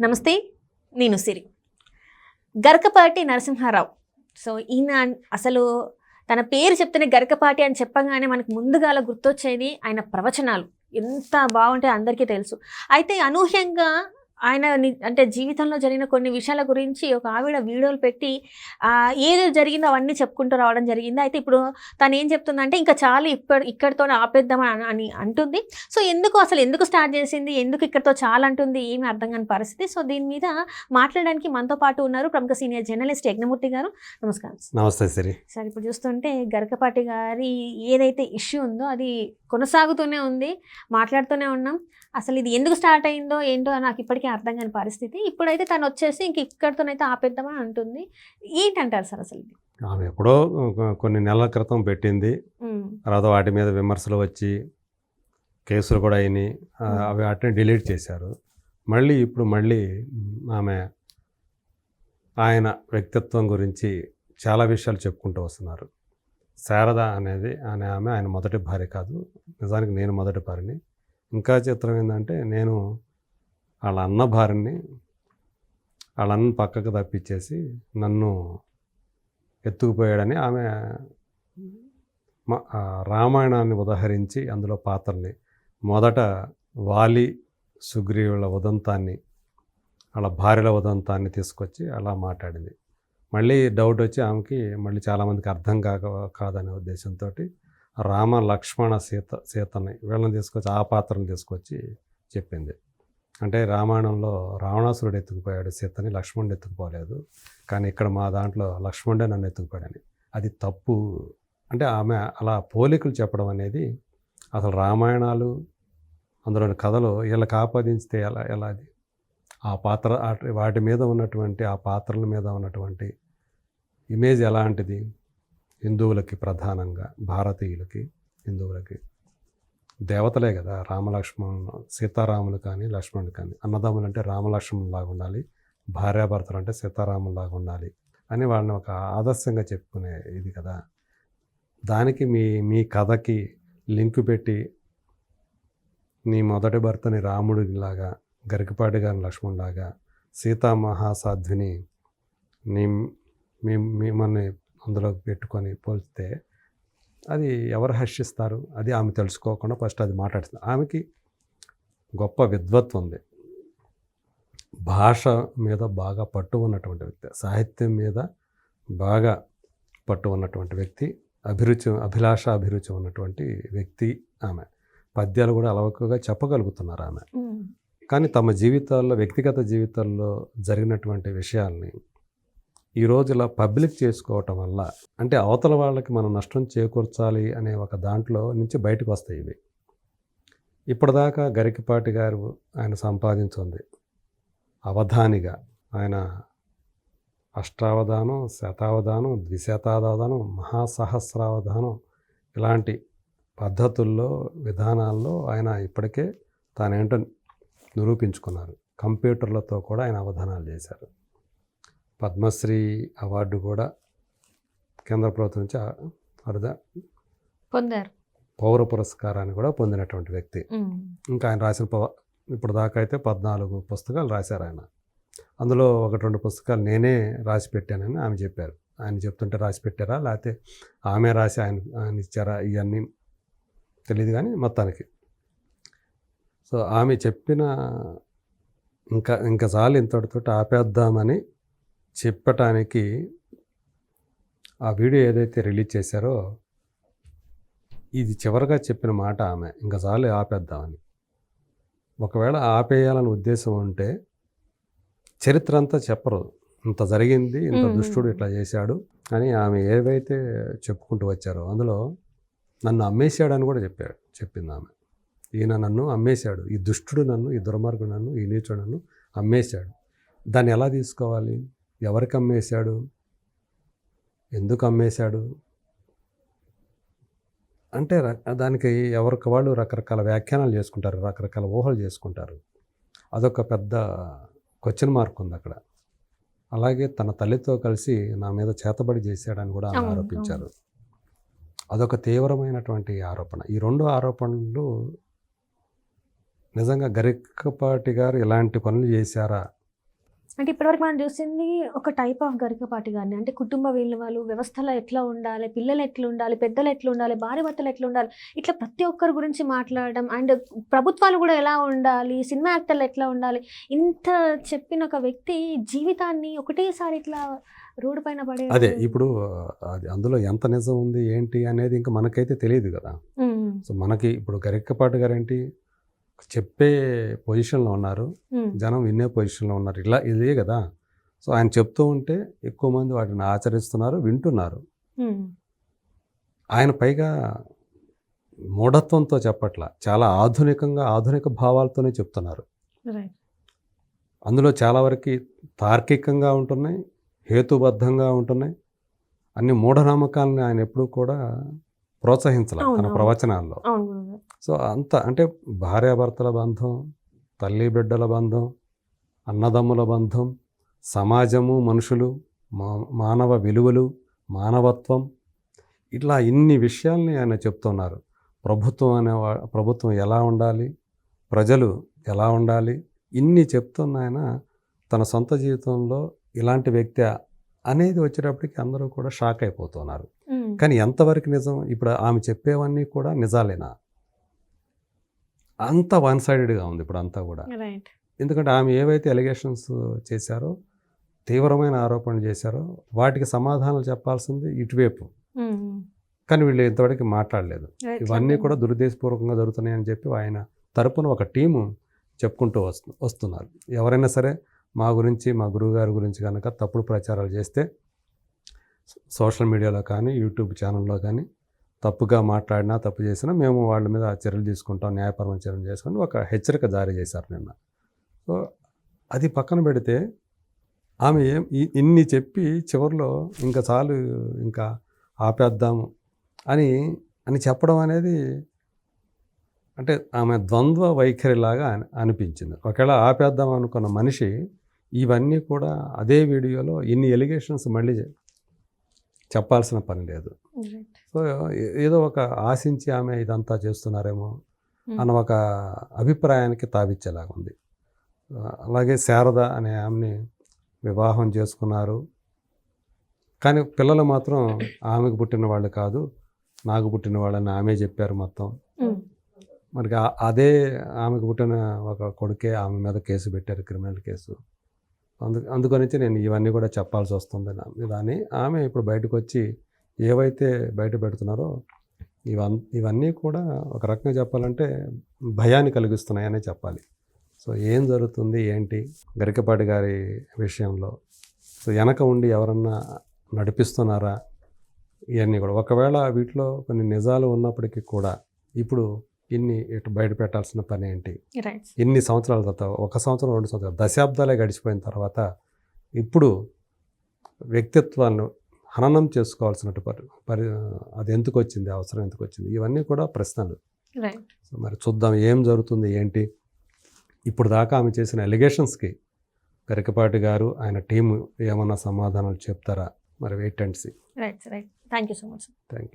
నమస్తే. నేను సిరి. గరకపాటి నరసింహారావు. సో, ఈయన అసలు తన పేరు చెప్తేనే గరకపాటి అని చెప్పగానే మనకు ముందుగాల గుర్తొచ్చేది ఆయన ప్రవచనాలు. ఎంత బావుంటాయో అందరికీ తెలుసు. అయితే అనూహ్యంగా ఆయన అంటే జీవితంలో జరిగిన కొన్ని విషయాల గురించి ఒక ఆవిడ వీడియోలు పెట్టి ఏది జరిగిందో అవన్నీ చెప్పుకుంటూ రావడం జరిగింది. అయితే ఇప్పుడు తనేం చెప్తుందంటే ఇంకా చాలు ఇక్కడితోనే ఆపేద్దాం అని అంటుంది. సో, ఎందుకు స్టార్ట్ చేసింది? ఎందుకు ఇక్కడితో చాలంటుంది? ఏమీ అర్థం కాని పరిస్థితి. సో, దీని మీద మాట్లాడడానికి మనతో పాటు ఉన్నారు ప్రముఖ సీనియర్ జర్నలిస్ట్ యజ్ఞమూర్తి గారు. నమస్కారం. నమస్తే సిరి. సార్, ఇప్పుడు చూస్తుంటే గరకపాటి గారి ఏదైతే ఇష్యూ ఉందో అది కొనసాగుతూనే ఉంది. మాట్లాడుతూనే ఉన్నాం. అసలు ఇది ఎందుకు స్టార్ట్ అయిందో ఏంటో నాకు ఇప్పటికీ అర్థం కాని పరిస్థితి. ఇప్పుడైతే తను వచ్చేసి ఇంక ఇక్కడితోనైతే ఆపేద్దామని అంటుంది. ఏంటంటారు సార్ అసలు ఇది? ఆమె ఎప్పుడో కొన్ని నెలల క్రితం పెట్టింది. తర్వాత వాటి మీద విమర్శలు వచ్చి కేసులు కూడా అయినాయి. అవి వాటిని డిలీట్ చేశారు. ఇప్పుడు మళ్ళీ ఆమె ఆయన వ్యక్తిత్వం గురించి చాలా విషయాలు చెప్పుకుంటూ వస్తున్నారు. శారద అనేది ఆమె ఆయన మొదటి భార్య కాదు. నిజానికి నేను మొదటి భార్యని. ఇంకా చిత్రం ఏంటంటే నేను వాళ్ళ అన్న భార్యని, వాళ్ళ అన్న పక్కకు తప్పించేసి నన్ను ఎత్తుకుపోయాడని ఆమె రామాయణాన్ని ఉదహరించి అందులో పాత్రని మొదట వాలి సుగ్రీవుల ఉదంతాన్ని, వాళ్ళ భార్యల ఉదంతాన్ని తీసుకొచ్చి అలా మాట్లాడింది. మళ్ళీ డౌట్ వచ్చి ఆమెకి మళ్ళీ చాలామందికి అర్థం కాదనే ఉద్దేశంతో రామ లక్ష్మణ సీతని వీళ్ళని తీసుకొచ్చి ఆ పాత్రను తీసుకొచ్చి చెప్పింది. అంటే రామాయణంలో రావణాసురుడు ఎత్తుకుపోయాడు సీతని, లక్ష్మణుడు ఎత్తుకుపోలేదు. కానీ ఇక్కడ మా దాంట్లో లక్ష్మణుడే నన్ను ఎత్తుకుపోయాడని. అది తప్పు. అంటే ఆమె అలా పోలికలు చెప్పడం అనేది అసలు రామాయణాలు అందులోని కథలు వీళ్ళకి ఆపాదించితే ఎలా అది ఆ పాత్ర వాటి మీద ఉన్నటువంటి ఆ పాత్రల మీద ఉన్నటువంటి ఇమేజ్ ఎలాంటిది? హిందువులకి ప్రధానంగా, భారతీయులకి, హిందువులకి దేవతలే కదా రామలక్ష్మణులు, సీతారాములు కానీ లక్ష్మణుడు కానీ. అన్నదమ్ములు అంటే రామలక్ష్మణులాగా ఉండాలి, భార్యాభర్తలు అంటే సీతారాములాగా ఉండాలి అని వాళ్ళని ఒక ఆదర్శంగా చెప్పుకునే ఇది కదా. దానికి మీ కథకి లింకు పెట్టి నీ మొదటి భర్తని రాముడిలాగా, గరికపాటి గారిని లక్ష్మణులాగా, సీతామహాసాధ్విని మిమ్మల్ని అందులో పెట్టుకొని పోల్చితే అది ఎవరు హర్షిస్తారు? అది ఆమె తెలుసుకోకుండా ఫస్ట్ అది మాట్లాడుతుంది. ఆమెకి గొప్ప విద్వత్వం ఉంది, భాష మీద బాగా పట్టు ఉన్నటువంటి వ్యక్తి, సాహిత్యం మీద బాగా పట్టు ఉన్నటువంటి వ్యక్తి, అభిలాష ఉన్నటువంటి వ్యక్తి ఆమె. పద్యాలు కూడా అలవకగా చెప్పగలుగుతున్నారు ఆమె. కానీ తమ జీవితాల్లో, వ్యక్తిగత జీవితాల్లో జరిగినటువంటి విషయాల్ని ఈరోజు ఇలా పబ్లిక్ చేసుకోవటం వల్ల అంటే అవతల వాళ్ళకి మనం నష్టం చేకూర్చాలి అనే ఒక దాంట్లో నుంచి బయటకు వస్తాయి ఇవి. ఇప్పటిదాకా గరికపాటి గారు ఆయన సంపాదించింది అవధానిగా, ఆయన అష్టావధానం, శతావధానం, ద్విశతావధానం, మహాసహస్రావధానం ఇలాంటి పద్ధతుల్లో, విధానాల్లో ఆయన ఇప్పటికే తానేంటో నిరూపించుకున్నారు. కంప్యూటర్లతో కూడా ఆయన అవధానాలు చేశారు. పద్మశ్రీ అవార్డు కూడా కేంద్ర ప్రభుత్వం నుంచి పొందారు. పౌర పురస్కారాన్ని కూడా పొందినటువంటి వ్యక్తి. ఇంకా ఆయన రాసిన ఇప్పుడు దాకా అయితే 14 పుస్తకాలు రాశారు ఆయన. అందులో 1-2 పుస్తకాలు నేనే రాసి పెట్టానని ఆమె చెప్పారు. ఆయన చెప్తుంటే రాసి పెట్టారా లేకపోతే ఆమె రాసి ఆయన ఇచ్చారా ఇవన్నీ తెలియదు కానీ మొత్తానికి. సో ఆమె చెప్పిన ఇంకా చాలు ఇంతటితో ఆపేద్దామని చెప్పటానికి ఆ వీడియో ఏదైతే రిలీజ్ చేశారో ఇది చివరిగా చెప్పిన మాట ఆమె, ఇంకా చాలు ఆపేద్దామని. ఒకవేళ ఆపేయాలని ఉద్దేశం ఉంటే చరిత్ర అంతా చెప్పరు, ఇంత జరిగింది, ఇంత దుష్టుడు ఇట్లా చేశాడు అని ఆమె ఏవైతే చెప్పుకుంటూ వచ్చారో అందులో నన్ను అమ్మేశాడని కూడా చెప్పింది ఆమె. ఈయన నన్ను అమ్మేశాడు, ఈ దుష్టుడు నన్ను, ఈ దుర్మార్గుడు నన్ను, ఈ నీచుడు నన్ను అమ్మేశాడు. దాన్ని ఎలా తీసుకోవాలి? ఎవరికి అమ్మేశాడు? ఎందుకు అమ్మేశాడు? అంటే దానికి ఎవరికి వాళ్ళు రకరకాల వ్యాఖ్యానాలు చేసుకుంటారు, రకరకాల ఊహలు చేసుకుంటారు. అదొక పెద్ద క్వశ్చన్ మార్క్ ఉంది అక్కడ. అలాగే తన తల్లితో కలిసి నా మీద చేతబడి చేశాడని కూడా ఆరోపించారు. అదొక తీవ్రమైనటువంటి ఆరోపణ. ఈ 2 ఆరోపణలు నిజంగా గరికపాటి గారు ఇలాంటి పనులు చేశారా అంటే ఇప్పటివరకు మనం చూసింది ఒక టైప్ ఆఫ్ గరికపాటి గారిని, అంటే కుటుంబ విలువలు, వ్యవస్థలో ఎట్లా ఉండాలి, పిల్లలు ఎట్లా ఉండాలి, పెద్దలు ఎట్లా ఉండాలి, భార్య భర్తలు ఎట్లా ఉండాలి, ఇట్లా ప్రతి ఒక్కరి గురించి మాట్లాడడం, అండ్ ప్రభుత్వాలు కూడా ఎలా ఉండాలి, సినిమా యాక్టర్లు ఎట్లా ఉండాలి, ఇంత చెప్పిన ఒక వ్యక్తి జీవితాన్ని ఒకటేసారి ఇట్లా రోడ్డు పైన పడే. అదే ఇప్పుడు అది అందులో ఎంత నిజం ఉంది ఏంటి అనేది ఇంకా మనకైతే తెలియదు కదా. సో మనకి ఇప్పుడు గరికపాటి గారు ఏంటి చెప్పే పొజిషన్లో ఉన్నారు, జనం వినే పొజిషన్లో ఉన్నారు, ఇలా ఇదే కదా. సో ఆయన చెప్తూ ఉంటే ఎక్కువ మంది వాటిని ఆచరిస్తున్నారు, వింటున్నారు. ఆయన పైగా మూఢత్వంతో చెప్పట్ల, చాలా ఆధునికంగా ఆధునిక భావాలతోనే చెప్తున్నారు. అందులో చాలా వరకు తార్కికంగా ఉంటున్నాయి, హేతుబద్ధంగా ఉంటున్నాయి. అన్ని మూఢనమ్మకాలని ఆయన ఎప్పుడూ కూడా ప్రోత్సహించాలి తన ప్రవచనాల్లో. సో అంత అంటే భార్యాభర్తల బంధం, తల్లి బిడ్డల బంధం, అన్నదమ్ముల బంధం, సమాజము, మనుషులు, మానవ విలువలు, మానవత్వం, ఇట్లా ఇన్ని విషయాల్ని ఆయన చెప్తున్నారు. ప్రభుత్వం ఎలా ఉండాలి, ప్రజలు ఎలా ఉండాలి, ఇన్ని చెప్తున్న ఆయన తన సొంత జీవితంలో ఇలాంటి వ్యక్తి అనేది వచ్చేటప్పటికి అందరూ కూడా షాక్ అయిపోతున్నారు. కానీ ఎంతవరకు నిజం? ఇప్పుడు ఆమె చెప్పేవన్నీ కూడా నిజాలేనా? అంత వన్ సైడెడ్గా ఉంది ఇప్పుడు అంతా కూడా. ఎందుకంటే ఆమె ఏవైతే ఎలిగేషన్స్ చేశారో, తీవ్రమైన ఆరోపణలు చేశారో, వాటికి సమాధానాలు చెప్పాల్సింది ఇటువైపు. కానీ వీళ్ళు ఇంతవరకు మాట్లాడలేదు. ఇవన్నీ కూడా దురుద్దేశపూర్వకంగా జరుగుతున్నాయని చెప్పి ఆయన తరపున ఒక టీము చెప్పుకుంటూ వస్తున్నారు. ఎవరైనా సరే మా గురించి, మా గురువుగారి గురించి కనుక తప్పుడు ప్రచారాలు చేస్తే సోషల్ మీడియాలో కానీ, యూట్యూబ్ ఛానల్లో కానీ తప్పుగా మాట్లాడినా, తప్పు చేసినా మేము వాళ్ళ మీద చర్యలు తీసుకుంటాం, న్యాయపరమైన చర్యలు చేసుకొని ఒక హెచ్చరిక జారీ చేశారు నిన్న. సో అది పక్కన పెడితే ఆమె ఇన్ని చెప్పి చివరిలో ఇంకా చాలు, ఇంకా ఆపేద్దాము అని చెప్పడం అనేది అంటే ఆమె ద్వంద్వ వైఖరిలాగా అనిపించింది. ఒకవేళ ఆపేద్దాం అనుకున్న మనిషి ఇవన్నీ కూడా అదే వీడియోలో ఇన్ని ఎలిగేషన్స్ మళ్ళీ చెప్పాల్సిన పని లేదు. సో ఏదో ఒక ఆశించి ఆమె ఇదంతా చేస్తున్నారేమో అన్న ఒక అభిప్రాయానికి తావిచ్చేలాగా ఉంది. అలాగే శారద అనే ఆమెని వివాహం చేసుకున్నారు, కానీ పిల్లలు మాత్రం ఆమెకు పుట్టిన వాళ్ళు కాదు, నాకు పుట్టిన వాళ్ళని ఆమె చెప్పారు మొత్తం. మరి అదే ఆమెకు పుట్టిన ఒక కొడుకే ఆమె మీద కేసు పెట్టారు, క్రిమినల్ కేసు. అందుకని నేను ఇవన్నీ కూడా చెప్పాల్సి వస్తుంది అని ఆమె ఇప్పుడు బయటకు వచ్చి ఏవైతే బయట పెడుతున్నారో ఇవన్నీ కూడా ఒక రకంగా చెప్పాలంటే భయాన్ని కలిగిస్తున్నాయనే చెప్పాలి. సో ఏం జరుగుతుంది ఏంటి గరికపాటి గారి విషయంలో, సో వెనక ఉండి ఎవరన్నా నడిపిస్తున్నారా, ఇవన్నీ కూడా ఒకవేళ వీటిలో కొన్ని నిజాలు ఉన్నప్పటికీ కూడా ఇప్పుడు ఇన్ని ఇటు బయట పెట్టాల్సిన పని ఏంటి? ఇన్ని సంవత్సరాల తర్వాత, 1 సంవత్సరం 2 సంవత్సరాలు, దశాబ్దాలే గడిచిపోయిన తర్వాత ఇప్పుడు వ్యక్తిత్వాన్ని హననం చేసుకోవాల్సినట్టు అది ఎందుకు వచ్చింది, అవసరం ఎందుకు వచ్చింది, ఇవన్నీ కూడా ప్రశ్నలు. సో మరి చూద్దాం ఏం జరుగుతుంది ఏంటి. ఇప్పుడు దాకా ఆమె చేసిన ఎలిగేషన్స్కి గరికపాటి గారు ఆయన టీము ఏమన్నా సమాధానాలు చెప్తారా, మరి wait and see. Right. Thank you so much. Thank you.